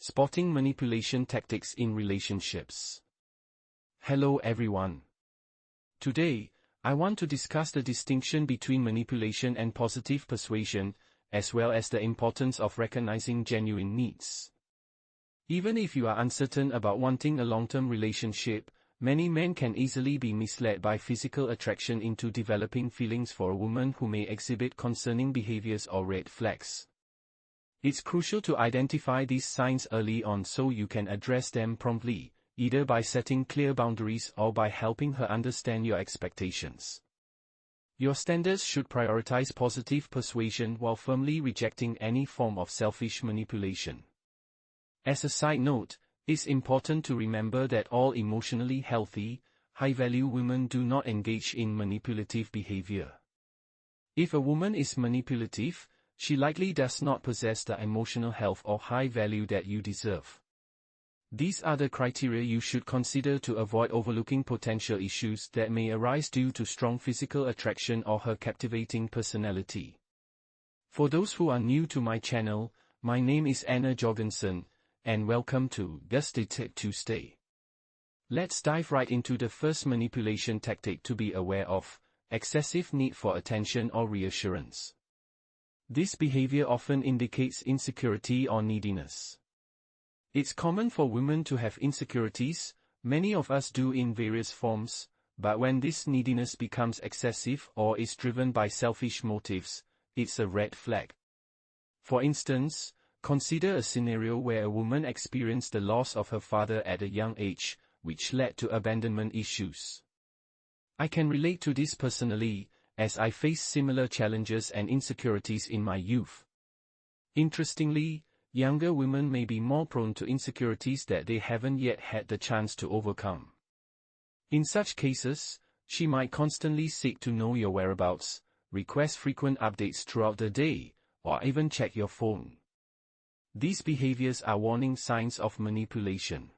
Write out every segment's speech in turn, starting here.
Spotting manipulation tactics in relationships. Hello everyone. Today, I want to discuss the distinction between manipulation and positive persuasion, as well as the importance of recognizing genuine needs. Even if you are uncertain about wanting a long-term relationship, many men can easily be misled by physical attraction into developing feelings for a woman who may exhibit concerning behaviors or red flags. It's crucial to identify these signs early on so you can address them promptly, either by setting clear boundaries or by helping her understand your expectations. Your standards should prioritize positive persuasion while firmly rejecting any form of selfish manipulation. As a side note, it's important to remember that all emotionally healthy, high-value women do not engage in manipulative behavior. If a woman is manipulative, she likely does not possess the emotional health or high value that you deserve. These are the criteria you should consider to avoid overlooking potential issues that may arise due to strong physical attraction or her captivating personality. For those who are new to my channel, my name is Anna Jorgensen, and welcome to Just Detect Tuesday. Let's dive right into the first manipulation tactic to be aware of: excessive need for attention or reassurance. This behavior often indicates insecurity or neediness. It's common for women to have insecurities, many of us do in various forms, but when this neediness becomes excessive or is driven by selfish motives, it's a red flag. For instance, consider a scenario where a woman experienced the loss of her father at a young age, which led to abandonment issues. I can relate to this personally, as I faced similar challenges and insecurities in my youth. Interestingly, younger women may be more prone to insecurities that they haven't yet had the chance to overcome. In such cases, she might constantly seek to know your whereabouts, request frequent updates throughout the day, or even check your phone. These behaviors are warning signs of manipulation.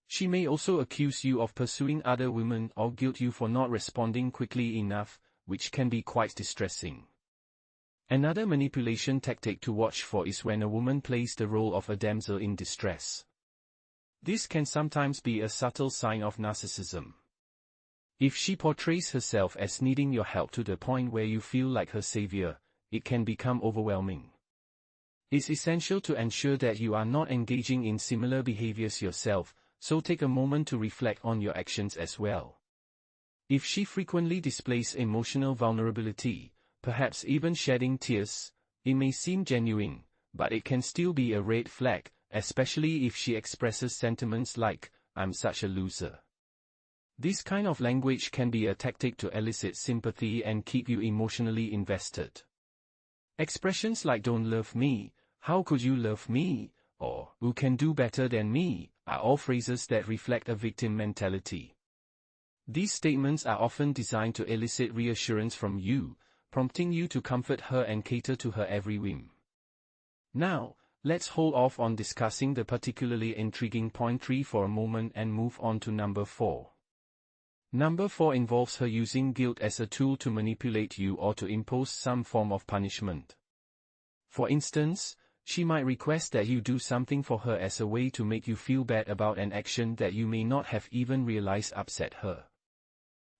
She may also accuse you of pursuing other women or guilt you for not responding quickly enough, which can be quite distressing. Another manipulation tactic to watch for is when a woman plays the role of a damsel in distress. This can sometimes be a subtle sign of narcissism. If she portrays herself as needing your help to the point where you feel like her savior, it can become overwhelming. It's essential to ensure that you are not engaging in similar behaviors yourself, so take a moment to reflect on your actions as well. If she frequently displays emotional vulnerability, perhaps even shedding tears, it may seem genuine, but it can still be a red flag, especially if she expresses sentiments like, "I'm such a loser." This kind of language can be a tactic to elicit sympathy and keep you emotionally invested. Expressions like "don't love me," "how could you love me," or "who can do better than me," are all phrases that reflect a victim mentality. These statements are often designed to elicit reassurance from you, prompting you to comfort her and cater to her every whim. Now, let's hold off on discussing the particularly intriguing point 3 for a moment and move on to number 4. Number 4 involves her using guilt as a tool to manipulate you or to impose some form of punishment. For instance, she might request that you do something for her as a way to make you feel bad about an action that you may not have even realized upset her.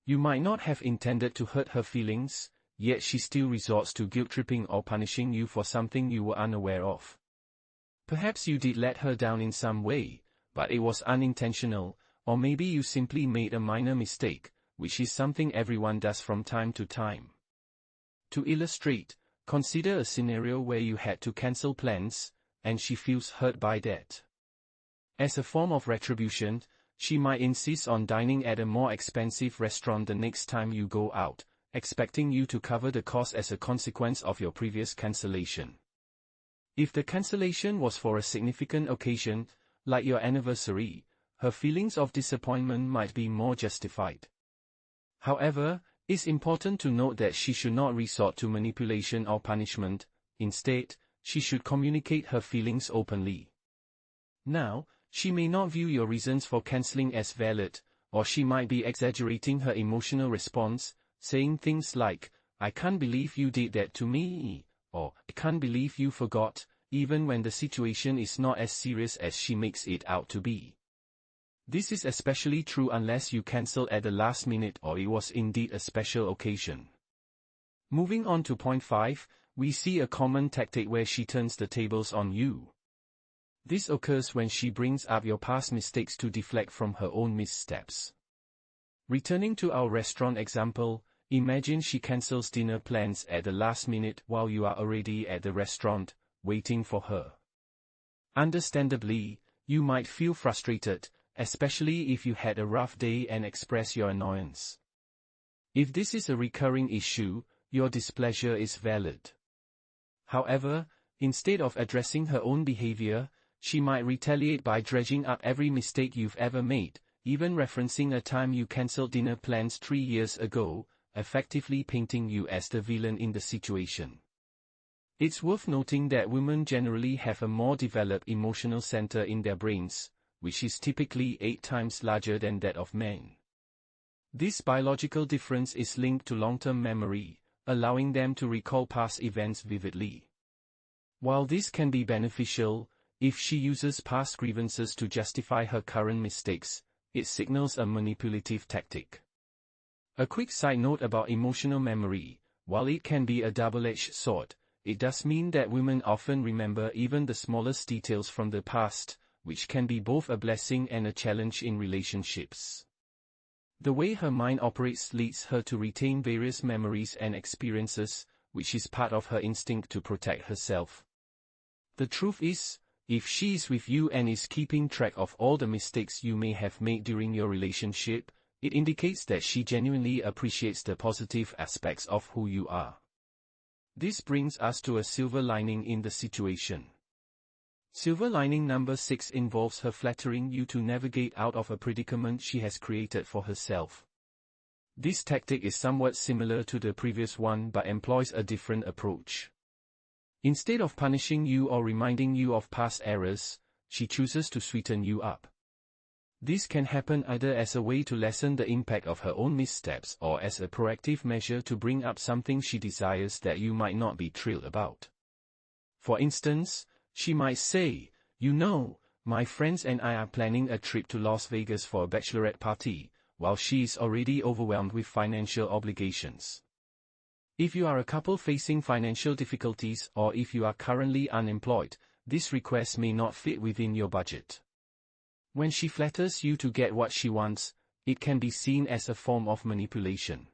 You might not have intended to hurt her feelings, yet she still resorts to guilt-tripping or punishing you for something you were unaware of. Perhaps you did let her down in some way, but it was unintentional, or maybe you simply made a minor mistake, which is something everyone does from time to time. To illustrate, consider a scenario where you had to cancel plans, and she feels hurt by that. As a form of retribution, she might insist on dining at a more expensive restaurant the next time you go out, expecting you to cover the cost as a consequence of your previous cancellation. If the cancellation was for a significant occasion, like your anniversary, her feelings of disappointment might be more justified. However, it's important to note that she should not resort to manipulation or punishment. Instead, she should communicate her feelings openly. Now, she may not view your reasons for canceling as valid, or she might be exaggerating her emotional response, saying things like, "I can't believe you did that to me," or "I can't believe you forgot," even when the situation is not as serious as she makes it out to be. This is especially true unless you cancel at the last minute or it was indeed a special occasion. Moving on to point 5, we see a common tactic where she turns the tables on you. This occurs when she brings up your past mistakes to deflect from her own missteps. Returning to our restaurant example, imagine she cancels dinner plans at the last minute while you are already at the restaurant, waiting for her. Understandably, you might feel frustrated, especially if you had a rough day, and express your annoyance. If this is a recurring issue, your displeasure is valid. However, instead of addressing her own behavior, she might retaliate by dredging up every mistake you've ever made, even referencing a time you cancelled dinner plans 3 years ago, effectively painting you as the villain in the situation. It's worth noting that women generally have a more developed emotional center in their brains, which is typically 8 times larger than that of men. This biological difference is linked to long-term memory, allowing them to recall past events vividly. While this can be beneficial, if she uses past grievances to justify her current mistakes, it signals a manipulative tactic. A quick side note about emotional memory: while it can be a double-edged sword, it does mean that women often remember even the smallest details from the past, which can be both a blessing and a challenge in relationships. The way her mind operates leads her to retain various memories and experiences, which is part of her instinct to protect herself. The truth is, if she is with you and is keeping track of all the mistakes you may have made during your relationship, it indicates that she genuinely appreciates the positive aspects of who you are. This brings us to a silver lining in the situation. Silver lining number 6 involves her flattering you to navigate out of a predicament she has created for herself. This tactic is somewhat similar to the previous one but employs a different approach. Instead of punishing you or reminding you of past errors, she chooses to sweeten you up. This can happen either as a way to lessen the impact of her own missteps or as a proactive measure to bring up something she desires that you might not be thrilled about. For instance, she might say, "You know, my friends and I are planning a trip to Las Vegas for a bachelorette party," while she is already overwhelmed with financial obligations. If you are a couple facing financial difficulties or if you are currently unemployed, this request may not fit within your budget. When she flatters you to get what she wants, it can be seen as a form of manipulation.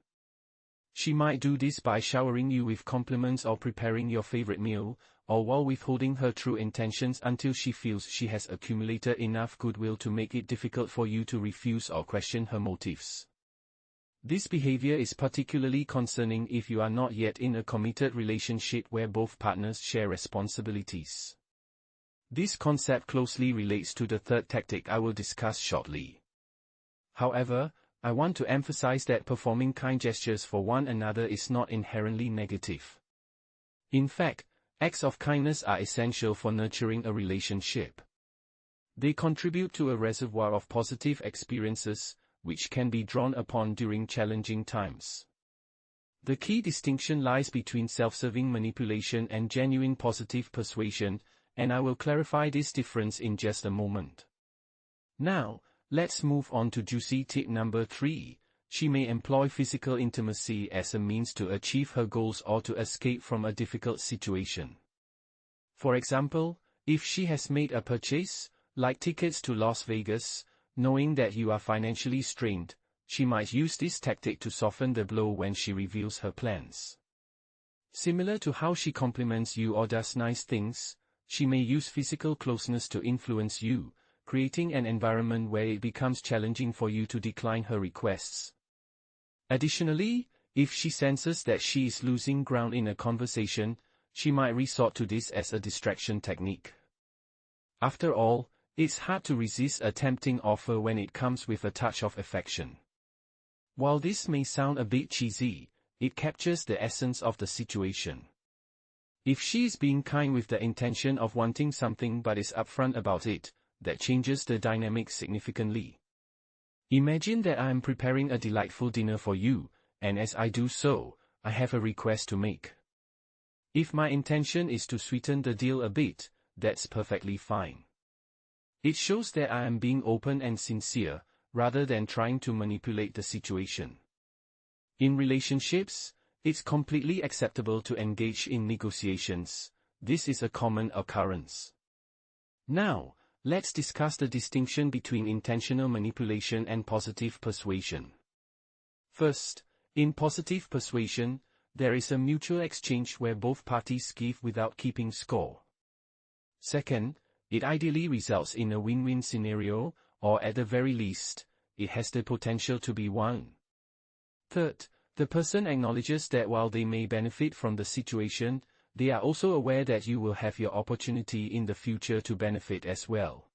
She might do this by showering you with compliments or preparing your favorite meal, or while withholding her true intentions until she feels she has accumulated enough goodwill to make it difficult for you to refuse or question her motives. This behavior is particularly concerning if you are not yet in a committed relationship where both partners share responsibilities. This concept closely relates to the third tactic I will discuss shortly. However, I want to emphasize that performing kind gestures for one another is not inherently negative. In fact, acts of kindness are essential for nurturing a relationship. They contribute to a reservoir of positive experiences, which can be drawn upon during challenging times. The key distinction lies between self-serving manipulation and genuine positive persuasion, and I will clarify this difference in just a moment. Now, let's move on to juicy tip number 3. She may employ physical intimacy as a means to achieve her goals or to escape from a difficult situation. For example, if she has made a purchase, like tickets to Las Vegas, knowing that you are financially strained, she might use this tactic to soften the blow when she reveals her plans. Similar to how she compliments you or does nice things, she may use physical closeness to influence you, creating an environment where it becomes challenging for you to decline her requests. Additionally, if she senses that she is losing ground in a conversation, she might resort to this as a distraction technique. After all, it's hard to resist a tempting offer when it comes with a touch of affection. While this may sound a bit cheesy, it captures the essence of the situation. If she is being kind with the intention of wanting something but is upfront about it, that changes the dynamic significantly. Imagine that I am preparing a delightful dinner for you, and as I do so, I have a request to make. If my intention is to sweeten the deal a bit, that's perfectly fine. It shows that I am being open and sincere, rather than trying to manipulate the situation. In relationships, it's completely acceptable to engage in negotiations. This is a common occurrence. Now, let's discuss the distinction between intentional manipulation and positive persuasion. First, in positive persuasion, there is a mutual exchange where both parties give without keeping score. Second, it ideally results in a win-win scenario, or at the very least, it has the potential to be one. Third, the person acknowledges that while they may benefit from the situation, they are also aware that you will have your opportunity in the future to benefit as well.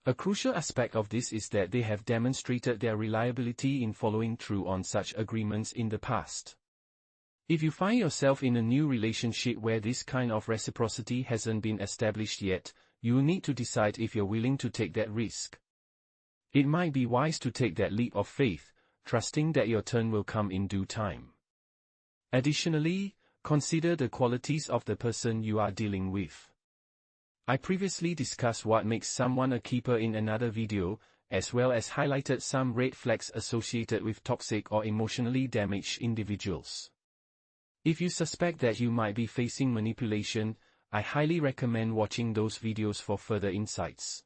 A crucial aspect of this is that they have demonstrated their reliability in following through on such agreements in the past. If you find yourself in a new relationship where this kind of reciprocity hasn't been established yet, you will need to decide if you're willing to take that risk. It might be wise to take that leap of faith, trusting that your turn will come in due time. Additionally, consider the qualities of the person you are dealing with. I previously discussed what makes someone a keeper in another video, as well as highlighted some red flags associated with toxic or emotionally damaged individuals. If you suspect that you might be facing manipulation, I highly recommend watching those videos for further insights.